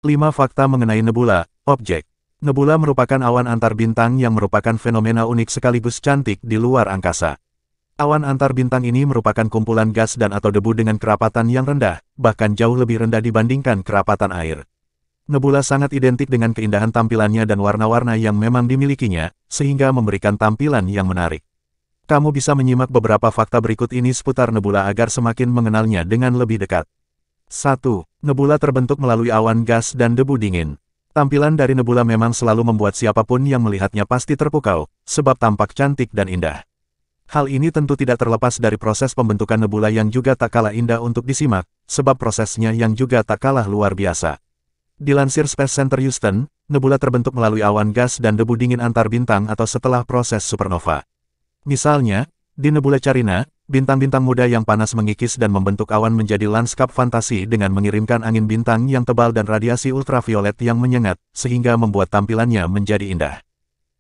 5 fakta mengenai nebula, objek. Nebula merupakan awan antar bintang yang merupakan fenomena unik sekaligus cantik di luar angkasa. Awan antar bintang ini merupakan kumpulan gas dan atau debu dengan kerapatan yang rendah, bahkan jauh lebih rendah dibandingkan kerapatan air. Nebula sangat identik dengan keindahan tampilannya dan warna-warna yang memang dimilikinya, sehingga memberikan tampilan yang menarik. Kamu bisa menyimak beberapa fakta berikut ini seputar nebula agar semakin mengenalnya dengan lebih dekat. 1. Nebula terbentuk melalui awan gas dan debu dingin. Tampilan dari nebula memang selalu membuat siapapun yang melihatnya pasti terpukau, sebab tampak cantik dan indah. Hal ini tentu tidak terlepas dari proses pembentukan nebula yang juga tak kalah indah untuk disimak, sebab prosesnya yang juga tak kalah luar biasa. Dilansir Space Center Houston, nebula terbentuk melalui awan gas dan debu dingin antar bintang atau setelah proses supernova. Misalnya, di nebula Carina, bintang-bintang muda yang panas mengikis dan membentuk awan menjadi lanskap fantasi dengan mengirimkan angin bintang yang tebal dan radiasi ultraviolet yang menyengat, sehingga membuat tampilannya menjadi indah.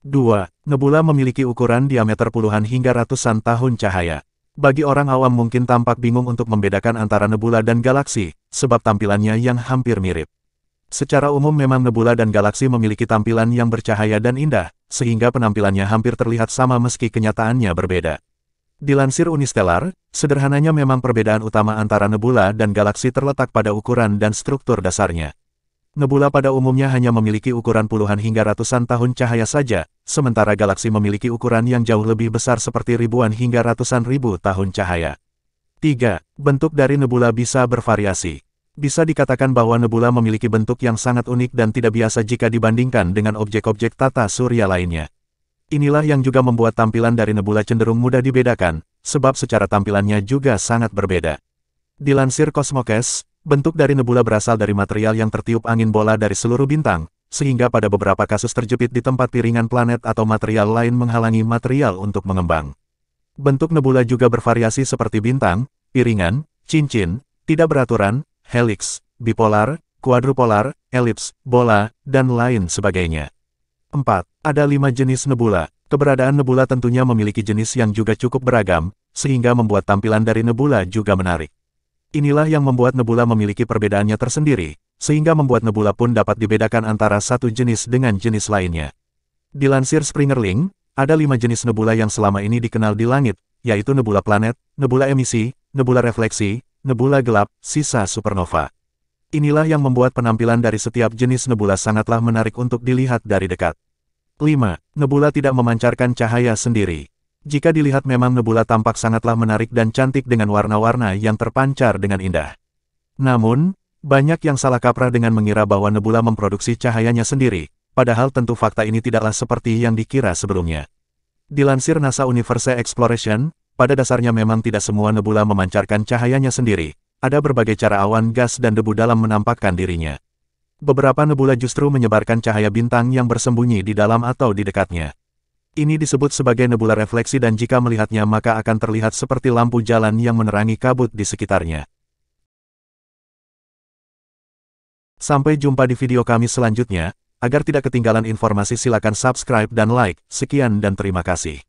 2. Nebula memiliki ukuran diameter puluhan hingga ratusan tahun cahaya. Bagi orang awam mungkin tampak bingung untuk membedakan antara nebula dan galaksi, sebab tampilannya yang hampir mirip. Secara umum memang nebula dan galaksi memiliki tampilan yang bercahaya dan indah, sehingga penampilannya hampir terlihat sama meski kenyataannya berbeda. Dilansir Unistellar, sederhananya memang perbedaan utama antara nebula dan galaksi terletak pada ukuran dan struktur dasarnya. Nebula pada umumnya hanya memiliki ukuran puluhan hingga ratusan tahun cahaya saja, sementara galaksi memiliki ukuran yang jauh lebih besar seperti ribuan hingga ratusan ribu tahun cahaya. 3. Bentuk dari nebula bisa bervariasi. Bisa dikatakan bahwa nebula memiliki bentuk yang sangat unik dan tidak biasa jika dibandingkan dengan objek-objek tata surya lainnya. Inilah yang juga membuat tampilan dari nebula cenderung mudah dibedakan, sebab secara tampilannya juga sangat berbeda. Dilansir Cosmocast, bentuk dari nebula berasal dari material yang tertiup angin bola dari seluruh bintang, sehingga pada beberapa kasus terjepit di tempat piringan planet atau material lain menghalangi material untuk mengembang. Bentuk nebula juga bervariasi seperti bintang, piringan, cincin, tidak beraturan, helix, bipolar, kuadrupolar, elips, bola, dan lain sebagainya. 4. Ada 5 jenis nebula. Keberadaan nebula tentunya memiliki jenis yang juga cukup beragam, sehingga membuat tampilan dari nebula juga menarik. Inilah yang membuat nebula memiliki perbedaannya tersendiri, sehingga membuat nebula pun dapat dibedakan antara satu jenis dengan jenis lainnya. Dilansir Springerling, ada 5 jenis nebula yang selama ini dikenal di langit, yaitu nebula planet, nebula emisi, nebula refleksi, nebula gelap, sisa supernova. Inilah yang membuat penampilan dari setiap jenis nebula sangatlah menarik untuk dilihat dari dekat. 5. Nebula tidak memancarkan cahaya sendiri. Jika dilihat memang nebula tampak sangatlah menarik dan cantik dengan warna-warna yang terpancar dengan indah. Namun, banyak yang salah kaprah dengan mengira bahwa nebula memproduksi cahayanya sendiri, padahal tentu fakta ini tidaklah seperti yang dikira sebelumnya. Dilansir NASA Universe Exploration, pada dasarnya memang tidak semua nebula memancarkan cahayanya sendiri, ada berbagai cara awan gas dan debu dalam menampakkan dirinya. Beberapa nebula justru menyebarkan cahaya bintang yang bersembunyi di dalam atau di dekatnya. Ini disebut sebagai nebula refleksi dan jika melihatnya maka akan terlihat seperti lampu jalan yang menerangi kabut di sekitarnya. Sampai jumpa di video kami selanjutnya. Agar tidak ketinggalan informasi silakan subscribe dan like. Sekian dan terima kasih.